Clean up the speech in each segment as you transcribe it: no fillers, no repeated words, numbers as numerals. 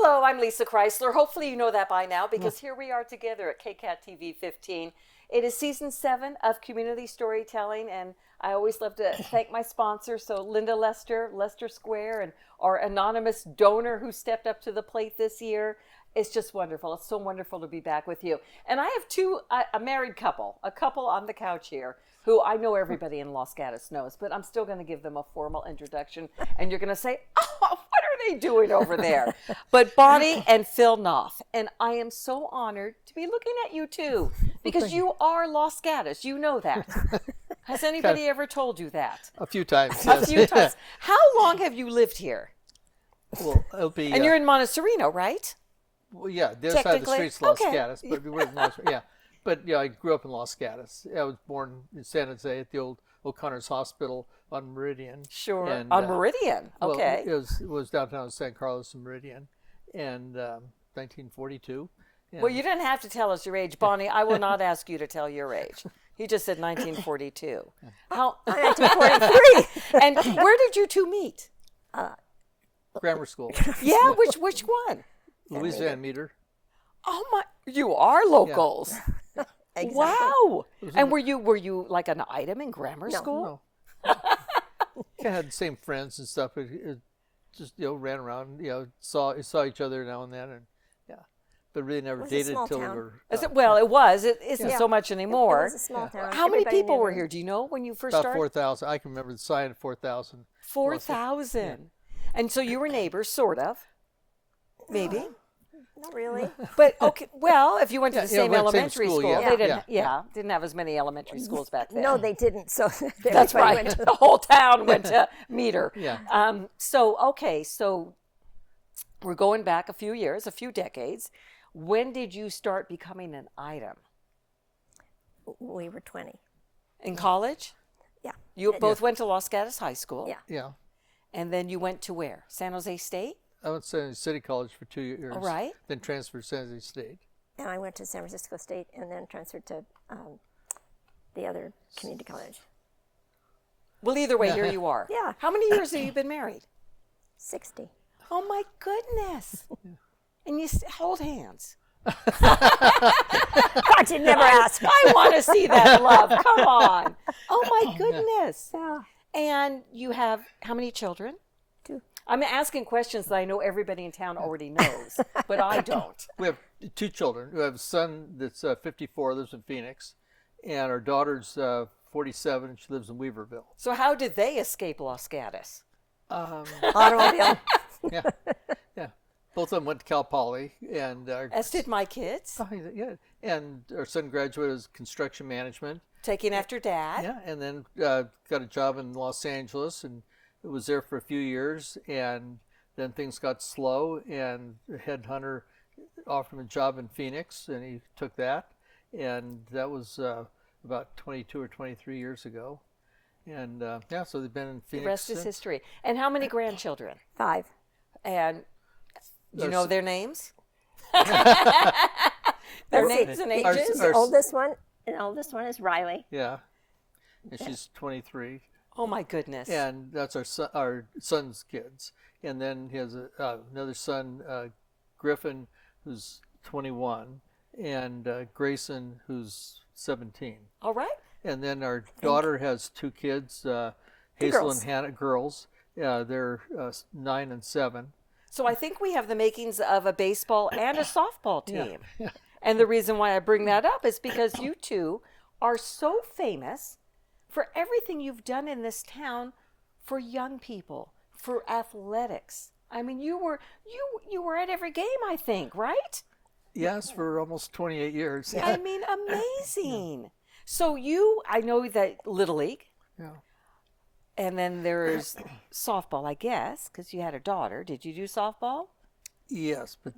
Hello, I'm Lissa Chrysler. Hopefully you know that by now because here we are together at KCAT TV 15. It is season 7 of community storytelling, and I always love to thank my sponsor, so Linda Lester, Lester Square, and our anonymous donor who stepped up to the plate this year. It's just wonderful. It's so wonderful to be back with you. And I have a married couple, a couple on the couch here, who I know everybody in Los Gatos knows, but I'm still going to give them a formal introduction. And you're going to say, oh, what are they doing over there? But Bonnie and Phil Knopf. And I am so honored to be looking at you too, because you are Los Gatos. You know that. Has anybody ever told you that? A few times. Yes. A few times. How long have you lived here? Well, it'll be. And you're in Montecito, right? Well, yeah, the other side of the street's Los Gatos, but we were in Montecito. Yeah, but I grew up in Los Gatos. I was born in San Jose at the old O'Connor's Hospital on Meridian. Sure, and, on Meridian. Okay. Well, it was downtown San Carlos and Meridian, and 1942. Well, you didn't have to tell us your age, Bonnie. I will not ask you to tell your age. He just said 1942. How? 1943. And where did you two meet? Grammar school. Yeah, which one? Louisa and Meter. Oh my! You are locals. Yeah. Exactly. Wow! And were you like an item in grammar school? No. I had the same friends and stuff. It just ran around. Saw each other now and then, and but really never dated until we were. It isn't so much anymore. It was a small town. How many people were here? Do you know when you first started? About 4,000. I can remember the sign of 4,000. 4,000. Yeah. And so you were neighbors, sort of. Maybe. Not really. But okay, well, if you went to the same elementary school, they didn't have as many elementary schools back then. No, they didn't. So that's right. The whole town went to Meter. Yeah. So we're going back a few years, a few decades. When did you start becoming an item? We were 20. In college? Yeah. You both went to Los Gatos High School? Yeah. Yeah. And then you went to where? San Jose State? I went to San Jose City College for 2 years. All right. Then transferred to San Jose State. And I went to San Francisco State and then transferred to the other community college. Well, either way, here you are. Yeah. How many years have you been married? 60. Oh, my goodness. And you hold hands. God, you'd never ask. I want to see that love. Come on. Oh, my goodness. Yeah. And you have how many children? 2. I'm asking questions that I know everybody in town already knows, but I don't. We have 2 children. We have a son that's 54, lives in Phoenix, and our daughter's 47, and she lives in Weaverville. So how did they escape Los Gatos? Automobile. Yeah. Both of them went to Cal Poly, and as did my kids. Yeah, and our son graduated as construction management, taking after Dad. Yeah, and then got a job in Los Angeles, and was there for a few years, and then things got slow, and the headhunter offered him a job in Phoenix, and he took that, and that was about 22 or 23 years ago, and so they've been in Phoenix. The rest is history. And how many grandchildren? 5. And do you know their names? Their names and ages? The oldest one is Riley. Yeah, and she's 23. Oh my goodness! And that's our son's kids. And then he has another son, Griffin, who's 21, and Grayson, who's 17. All right. And then our daughter has 2 kids, Hazel and Hannah, girls. They're 9 and 7. So I think we have the makings of a baseball and a softball team. Yeah. And the reason why I bring that up is because you two are so famous for everything you've done in this town for young people, for athletics. I mean, you were at every game, I think, right? Yes, for almost 28 years. I mean, amazing. So I know that Little League. Yeah. And then there's softball, I guess, because you had a daughter. Did you do softball? Yes, but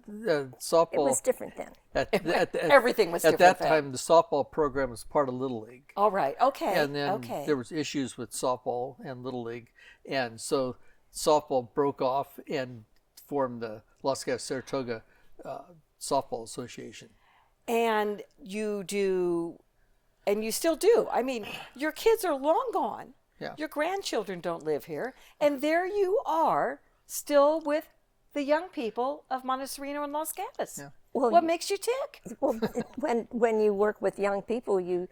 softball. It was different then. Everything was different at that then. time. The softball program was part of Little League. All right. Okay. And then there was issues with softball and Little League, and so softball broke off and formed the Los Gatos Saratoga Softball Association. And you do, and you still do. I mean, your kids are long gone. Yeah. Your grandchildren don't live here, and there you are, still with the young people of Montecito and Los Gatos. Yeah. Well, What makes you tick? Well, when you work with young people, you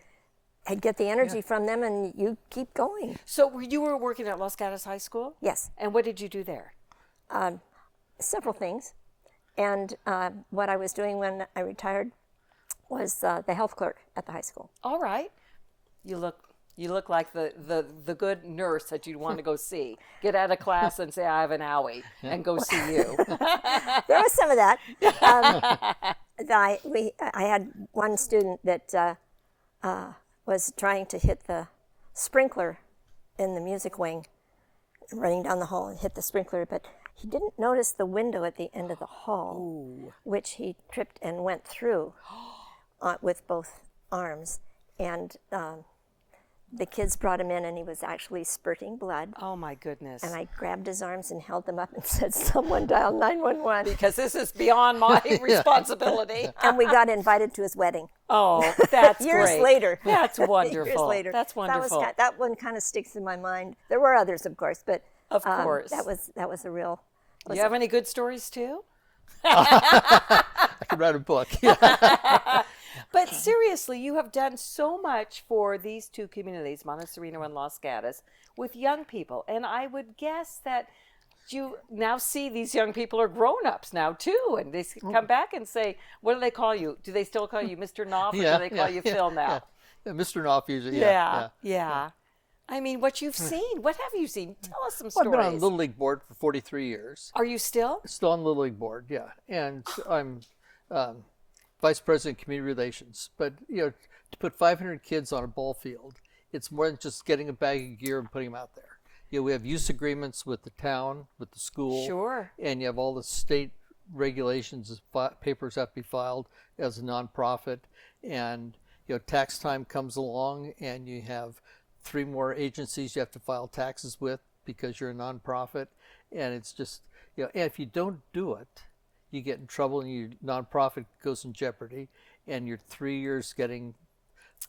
get the energy from them, and you keep going. So you were working at Los Gatos High School? Yes, And what did you do there? several things. And what I was doing when I retired was the health clerk at the high school. All right. You look like the good nurse that you'd want to go see. Get out of class and say, I have an owie, and go see you. There was some of that. I had one student that was trying to hit the sprinkler in the music wing, running down the hall and hit the sprinkler, but he didn't notice the window at the end of the hall, which he tripped and went through with both arms. And the kids brought him in, and he was actually spurting blood. Oh, my goodness. And I grabbed his arms and held them up and said, someone dial 911. Because this is beyond my responsibility. And we got invited to his wedding. Oh, that's Years great. later. That's wonderful. Years later. That's wonderful. That one kind of sticks in my mind. There were others, of course, but Of course. that was a real. You have any good stories too? I could write a book. But seriously, you have done so much for these two communities, Montecito and Los Gatos, with young people. And I would guess that you now see these young people are grown-ups now too, and they come back and say, what do they call you? Do they still call you Mr. Knopf, or do they call you Phil now? Yeah, Mr. Knopf usually. Yeah. I mean, what you've seen. What have you seen? Tell us some Well, stories. I've been on Little League board for 43 years. Are you still? Still on Little League board, yeah. And I'm vice president of community relations. But, to put 500 kids on a ball field, it's more than just getting a bag of gear and putting them out there. We have use agreements with the town, with the school. Sure. And you have all the state regulations, papers have to be filed as a nonprofit. And, tax time comes along, and you have 3 more agencies you have to file taxes with because you're a nonprofit. And it's just, and if you don't do it, you get in trouble and your nonprofit goes in jeopardy, and you're 3 years getting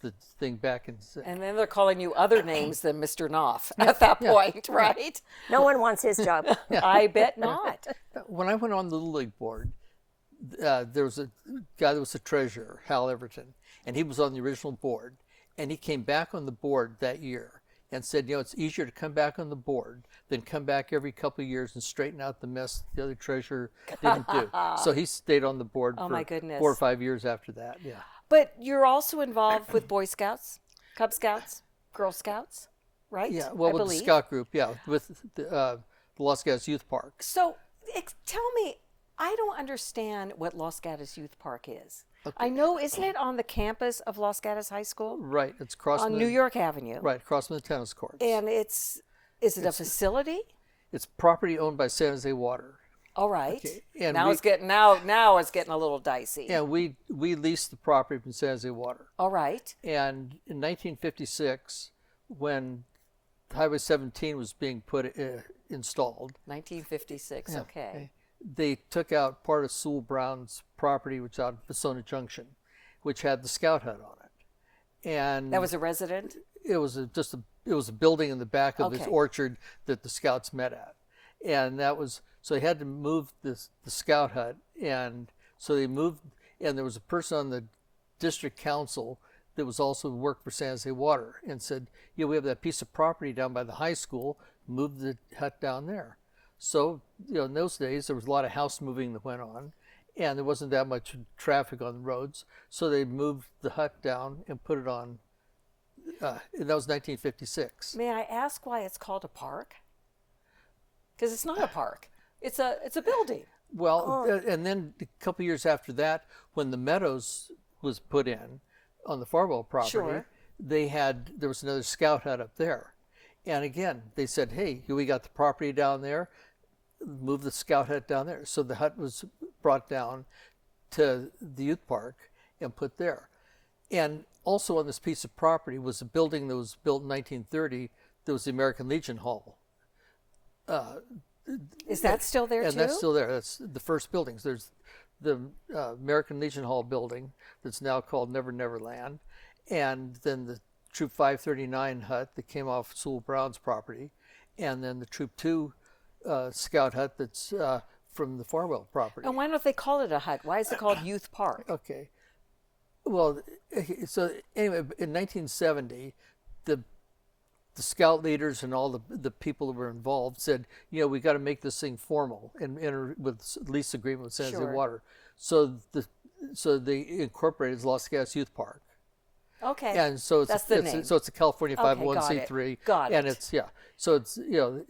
the thing back. And then they're calling you other names than Mr. Knopf at that point, right? No one wants his job. I bet not. When I went on the Little League board, there was a guy that was the treasurer, Hal Everton, and he was on the original board. And he came back on the board that year and said, it's easier to come back on the board than come back every couple of years and straighten out the mess the other treasurer didn't do. So he stayed on the board for my goodness. 4 or 5 years after that. Yeah. But you're also involved with Boy Scouts, Cub Scouts, Girl Scouts, right? Yeah, well, with the scout group, with the Los Gatos Youth Park. So tell me, I don't understand what Los Gatos Youth Park is. Okay. I know, isn't it on the campus of Los Gatos High School? Right, it's across on New York Avenue. Right, across from the tennis courts. And is it a facility? It's property owned by San Jose Water. All right. Okay. And now it's getting a little dicey. Yeah, we leased the property from San Jose Water. All right. And in 1956, when Highway 17 was being installed. 1956. Okay. They took out part of Sewell Brown's property, which is out in Vasona Junction, which had the Scout Hut on it. And that was a resident? It was a building in the back of this orchard that the Scouts met at. And so they had to move the Scout Hut, and so they moved, and there was a person on the district council that was also worked for San Jose Water and said, we have that piece of property down by the high school, move the hut down there. So, in those days, there was a lot of house moving that went on, and there wasn't that much traffic on the roads. So they moved the hut down and put it on, and that was 1956. May I ask why it's called a park? Because it's not a park. It's a building. Well, and then a couple years after that, when the Meadows was put in on the Farwell property, there was another Scout Hut up there. And again, they said, hey, we got the property down there, move the Scout Hut down there. So the hut was brought down to the youth park and put there. And also on this piece of property was a building that was built in 1930. That was the American Legion Hall. Is that still there too? And that's still there. That's the first buildings. There's the American Legion Hall building that's now called Never Never Land, and then the Troop 539 hut that came off Sewell Brown's property, and then the Troop 2 Scout hut that's from the Farwell property. And why don't they call it a hut? Why is it called Youth Park? Okay. Well, so anyway, in 1970, the scout leaders and all the people that were involved said, we got to make this thing formal and enter with lease agreement with San Jose Sure. Water. So they incorporated as Los Gatos Youth Park. Okay. And so That's the name. So it's a California Okay, 501c3. Got it. And it's so it's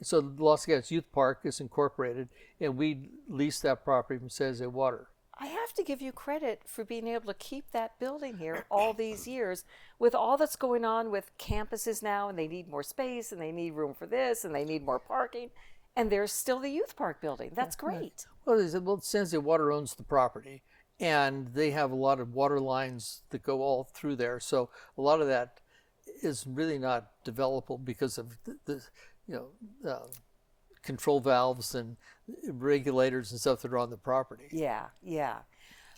so Los Gatos Youth Park is incorporated, and we lease that property from San Jose Water. I have to give you credit for being able to keep that building here all these years with all that's going on with campuses now, and they need more space and they need room for this and they need more parking, and there's still the youth park building. That's great. Well, San Jose Water owns the property, and they have a lot of water lines that go all through there. So a lot of that is really not developable because of the control valves and regulators and stuff that are on the property. Yeah, yeah.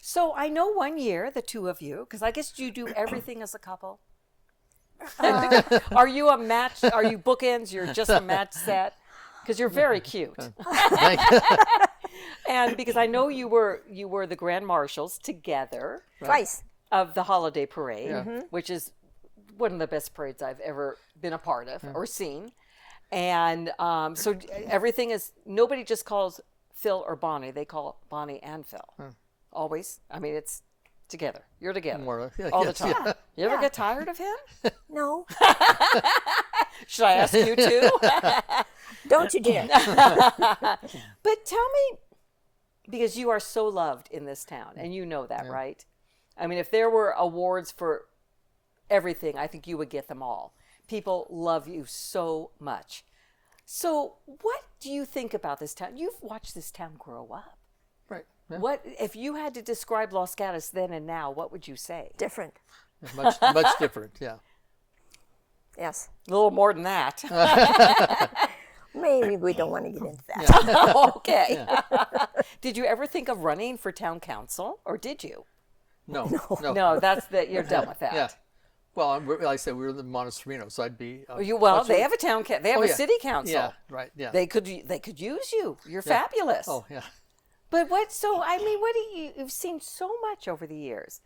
So I know one year, the two of you, because I guess you do everything as a couple. Are you a match? Are you bookends? You're just a match set? Because you're very cute. And because I know you were the grand marshals together Twice. of the holiday parade, Yeah. which is one of the best parades I've ever been a part of or seen. And so everything is, nobody just calls Phil or Bonnie. They call Bonnie and Phil. Always. I mean, it's together. You're together. More or less. Yeah, all yes, the time. yeah. You ever get tired of him? No, Should I ask you too? don't you dare. But tell me, because you are so loved in this town, and you know that, right? I mean, if there were awards for everything, I think you would get them all. People love you so much. So what do you think about this town? You've watched this town grow up. Right. Yeah. What if you had to describe Los Gatos then and now, what would you say? Different. Much different. Yeah. Yes. A little more than that. Maybe we don't want to get into that. Okay. Did you ever think of running for town council, or did you? No. No, you're done with that. Yeah. Well, like I said, we were in Montessorino, so I'd be. They have a town. They have a yeah. city council. Yeah. Right. Yeah. They could use you. You're fabulous. Oh yeah. But what? So I mean, you've seen so much over the years.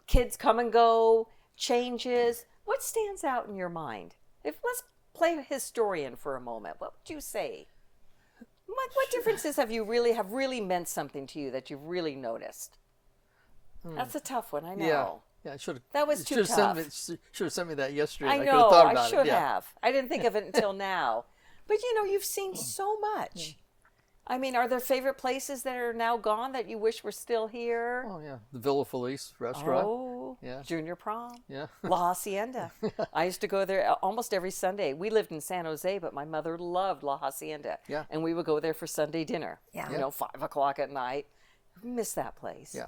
Kids come and go, changes. What stands out in your mind? Let's play historian for a moment. What would you say? What differences have really meant something to you that you've really noticed? That's a tough one. I know. Yeah, I should have. That was too tough. Should have sent me that yesterday. I could have know. thought I about should it. Yeah. have. I didn't think of it until now. But you've seen so much. I mean, are there favorite places that are now gone that you wish were still here? Oh yeah, the Villa Felice restaurant. Oh, Yeah. Junior Prom. Yeah. La Hacienda. I used to go there almost every Sunday. We lived in San Jose, but my mother loved La Hacienda. Yeah. And we would go there for Sunday dinner. Yeah. 5:00 at night. Miss that place. Yeah.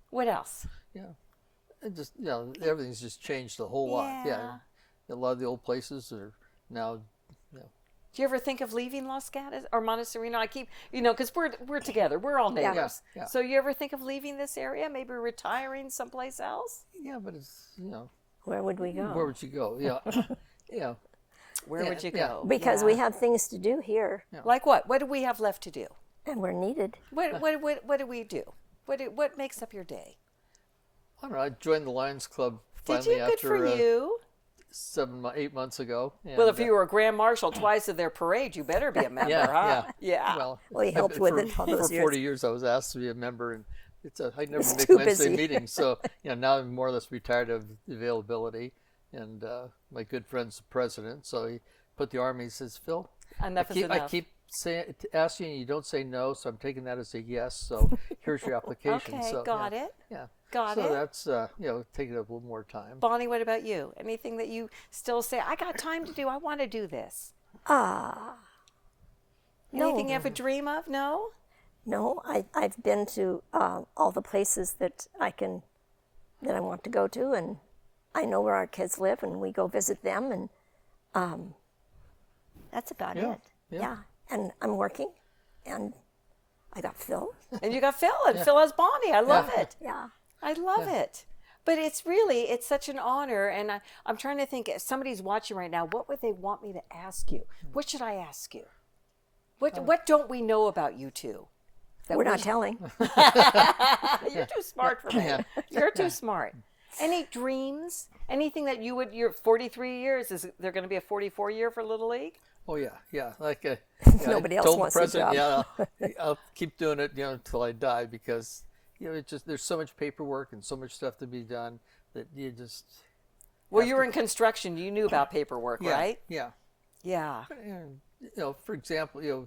What else? Yeah. And just everything's just changed a whole lot. Yeah. A lot of the old places are now. Do you ever think of leaving Los Gatos or Montessorino? I keep, because we're together. We're all neighbors. Yeah. So you ever think of leaving this area? Maybe retiring someplace else? Yeah, but it's Where would we go? where would you go? Yeah. Yeah. Where would you yeah. go? Because we have things to do here, Like what? What do we have left to do? and we're needed. What do we do? What makes up your day? I don't know. I joined the Lions Club Did finally you? Good after for you. 8 months ago. And, Well, if you were a grand marshal twice of their parade, you better be a member, huh? Yeah. Well, Well, he helped with it all those for years. 40 years. I was asked to be a member, and I never It's make too Wednesday busy. meetings. So now I'm more or less retired of availability, and my good friend's the president. So he put the army. He says, Phil, Enough is enough. I keep asking you, and you don't say no, so I'm taking that as a yes. So here's your application. Okay, so, got yeah, it. Yeah. Got so it. that's taking up a little more time. Bonnie, what about you? Anything that you still say, I got time to do, I want to do this? No. Anything you have a dream of? No? No, I've been to all the places that I want to go to, and I know where our kids live, and we go visit them, and that's about Yeah, it. yeah. And I'm working, and I got Phil. And you got Phil, and Phil has Bonnie. I love it. Yeah. I love it. But it's such an honor, and I'm trying to think, if somebody's watching right now, what would they want me to ask you? What should I ask you? What don't we know about you two? We're not telling. You're too smart for me. Yeah. You're too smart. Any dreams? Anything that you would? You're 43 years. Is there going to be a 44 year for Little League? Oh yeah. Like Nobody I else told wants the the president, job. I'll keep doing it, until I die, because it just there's so much paperwork and so much stuff to be done that you just. Well, you were in construction. You knew about paperwork, right? Yeah. Yeah. And, for example,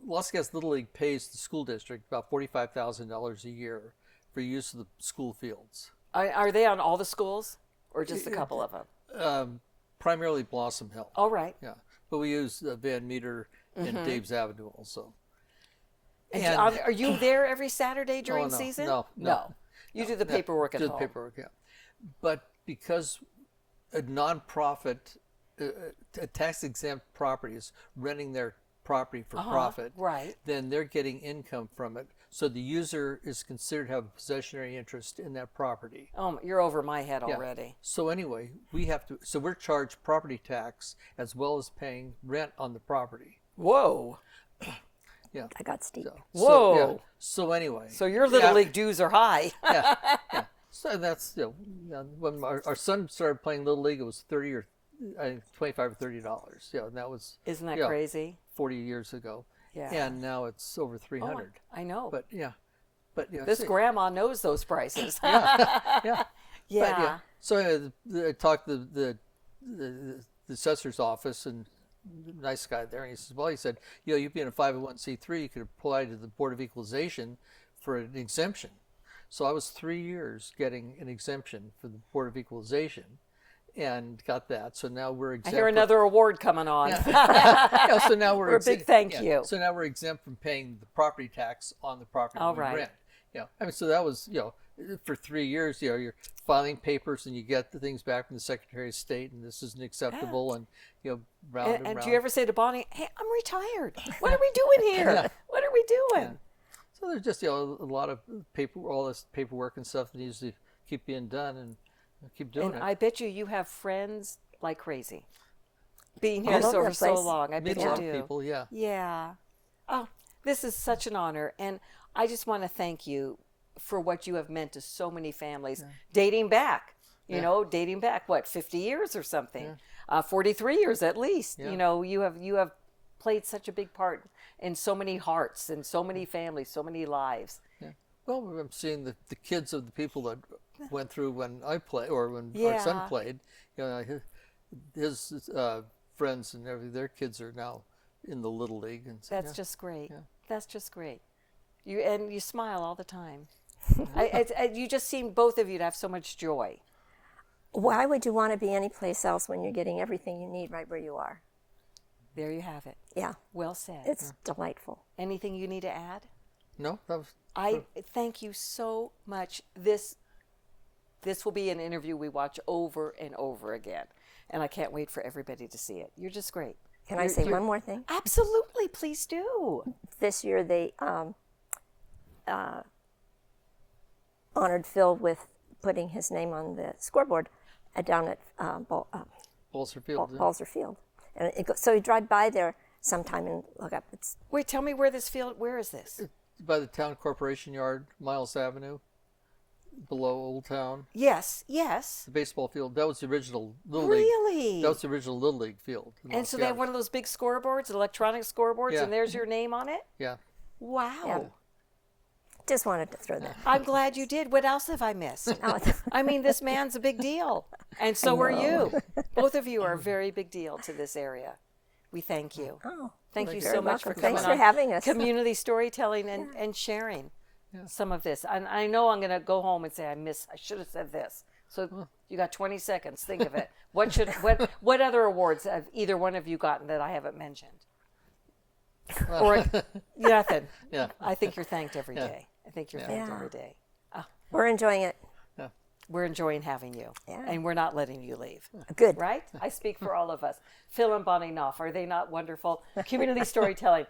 Las Vegas Little League pays the school district about $45,000 a year for use of the school fields. Are they on all the schools, or just a couple of them? Primarily Blossom Hill. All right. Yeah, but we use Van Meter and Dave's Avenue also. And are you there every Saturday during no, season? no. You do the paperwork at do home. the paperwork, yeah. But because a nonprofit, a tax-exempt property is renting their property for profit, right. then they're getting income from it. So the user is considered to have a possessionary interest in that property. Oh, you're over my head Yeah. already. So anyway, so we're charged property tax as well as paying rent on the property. Whoa. Yeah. I got steep. Whoa. So anyway. So your Little League dues are high. Yeah. So that's, when our son started playing Little League, it was $30 or I think $25 or $30. And that was. Isn't that yeah, crazy? 40 years ago. Yeah. And now it's over 300. I know. But This grandma knows those prices. yeah. Yeah. But, so I talked to the assessor's office, and nice guy there, and he says, well, he said, you being a 501c3, you could apply to the Board of Equalization for an exemption. So I was 3 years getting an exemption for the Board of Equalization and got that. So now we're exempt. I hear another award coming on. So now we're a big thank you. So now we're exempt from paying the property tax on the property All we right. rent. So that was, for 3 years, you're filing papers and you get the things back from the Secretary of State, and this isn't acceptable, and round and round. Do you ever say to Bonnie, "Hey, I'm retired. What are we doing here? Yeah. What are we doing?" Yeah. So there's just a lot of all this paperwork and stuff that needs to keep being done, and keep doing And it. I bet you have friends like crazy. Being here All over for the so place. long, I Meet bet a you lot do. of people, yeah. Yeah. Oh, this is such an honor, and I just want to thank you for what you have meant to so many families, dating back. Dating back 50 years or something, 43 years at least. Yeah. You have played such a big part in so many hearts and so many families, so many lives. Yeah. Well, I'm seeing the kids of the people that went through when I played, or when our Yeah. son played. His friends and everything, their kids are now in the Little League, and so, That's just great. Yeah. That's just great. You smile all the time. You just seem, both of you, to have so much joy. Why would you want to be anyplace else when you're getting everything you need right where you are? There you have it. Yeah, Well said. it's delightful. Anything you need to add? No, that was. I thank you so much. This will be an interview we watch over and over again, and I can't wait for everybody to see it. You're just great. Can I say one more thing? Absolutely, please do. This year they honored Phil with putting his name on the scoreboard down at Balser Field. Balser Field. And so you drive by there sometime and look up. It's Wait, tell me where this field. Where is this? By the Town Corporation Yard, Miles Avenue, below Old Town. Yes. The baseball field. That was the original Little Really? League. That was the original Little League field. And so they have one of those big scoreboards, electronic scoreboards, Yeah. and there's your name on it? Yeah. Wow. Yeah. just wanted to throw that. I'm glad you did. What else have I missed? out. I mean, this man's a big deal. And so are you. Both of you are a very big deal to this area. We thank you. Oh, Thank you you're so much for welcome. coming Thanks for on having us. Community storytelling and sharing some of this. And I know I'm going to go home and say, I should have said this. So you got 20 seconds. Think of it. What other awards have either one of you gotten that I haven't mentioned? Or nothing. Yeah. I think you're thanked every day. I think you're thanked Yeah. every day. We're enjoying it. We're enjoying having you, Yeah. and we're not letting you leave. Good. Right? I speak for all of us. Phil and Bonnie Knopf, are they not wonderful? Community storytelling,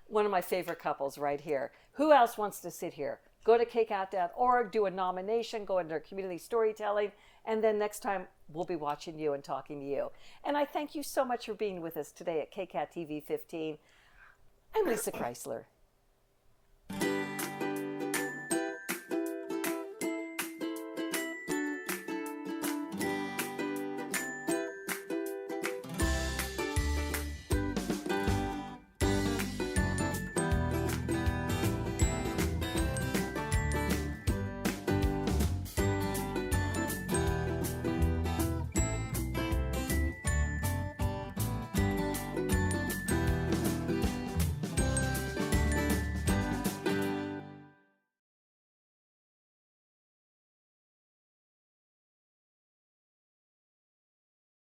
one of my favorite couples right here. Who else wants to sit here? Go to KCAT.org, do a nomination, go into community storytelling, and then next time we'll be watching you and talking to you. And I thank you so much for being with us today at KCAT TV 15. I'm Lissa Chrysler.